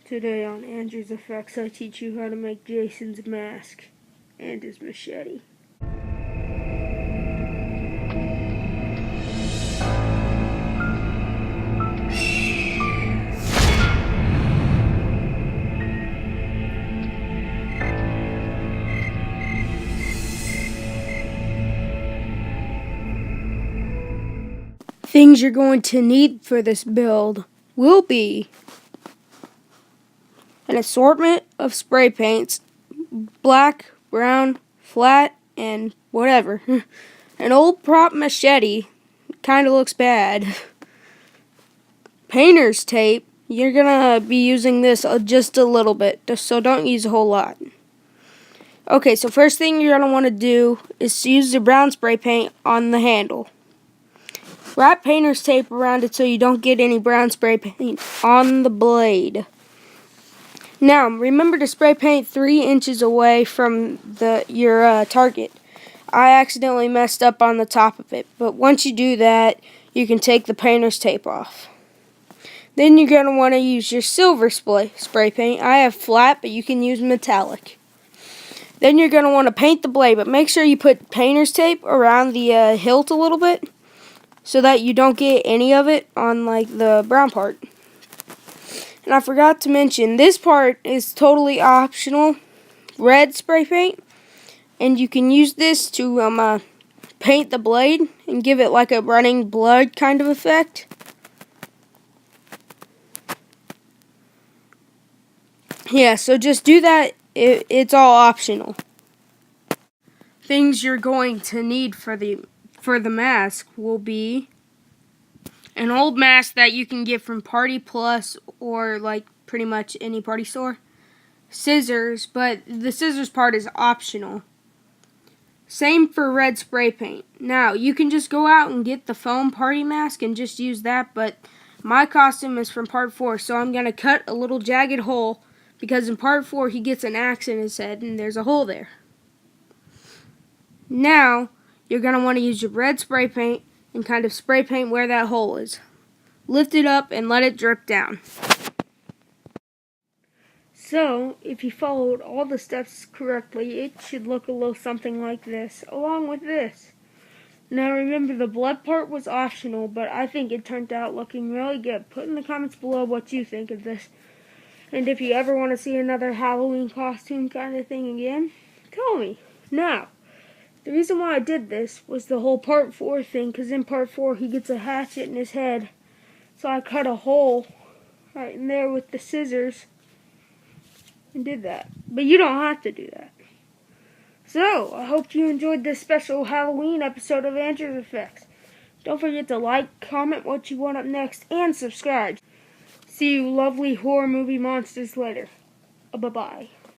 Today on Andrew's Effects, I teach you how to make Jason's mask and his machete. Things you're going to need for this build will be an assortment of spray paints, black, brown, flat, and whatever. An old prop machete, kinda looks bad. Painter's tape, you're gonna be using this just a little bit, so don't use a whole lot. Okay, so first thing you're gonna want to do is use the brown spray paint on the handle. Wrap painter's tape around it so you don't get any brown spray paint on the blade. Now, remember to spray paint 3 inches away from your target. I accidentally messed up on the top of it, but once you do that, you can take the painter's tape off. Then you're going to want to use your silver spray paint. I have flat, but you can use metallic. Then you're going to want to paint the blade, but make sure you put painter's tape around the hilt a little bit so that you don't get any of it on like the brown part. And I forgot to mention, this part is totally optional, red spray paint, and you can use this to paint the blade and give it like a running blood kind of effect. Yeah, so just do that. It's all optional. Things you're going to need for the mask will be an old mask that you can get from Party Plus or like pretty much any party store. Scissors, but the scissors part is optional. Same for red spray paint. Now, you can just go out and get the foam party mask and just use that, but my costume is from part 4, so I'm going to cut a little jagged hole because in part 4 he gets an axe in his head and there's a hole there. Now, you're going to want to use your red spray paint and kind of spray paint where that hole is. Lift it up and let it drip down. So, if you followed all the steps correctly, it should look a little something like this, along with this. Now remember, the blood part was optional, but I think it turned out looking really good. Put in the comments below what you think of this. And if you ever want to see another Halloween costume kind of thing again, tell me. Now, the reason why I did this was the whole part 4 thing, because in part 4 he gets a hatchet in his head. So I cut a hole right in there with the scissors and did that. But you don't have to do that. So, I hope you enjoyed this special Halloween episode of Andrew's Effects. Don't forget to like, comment what you want up next, and subscribe. See you lovely horror movie monsters later. Bye-bye.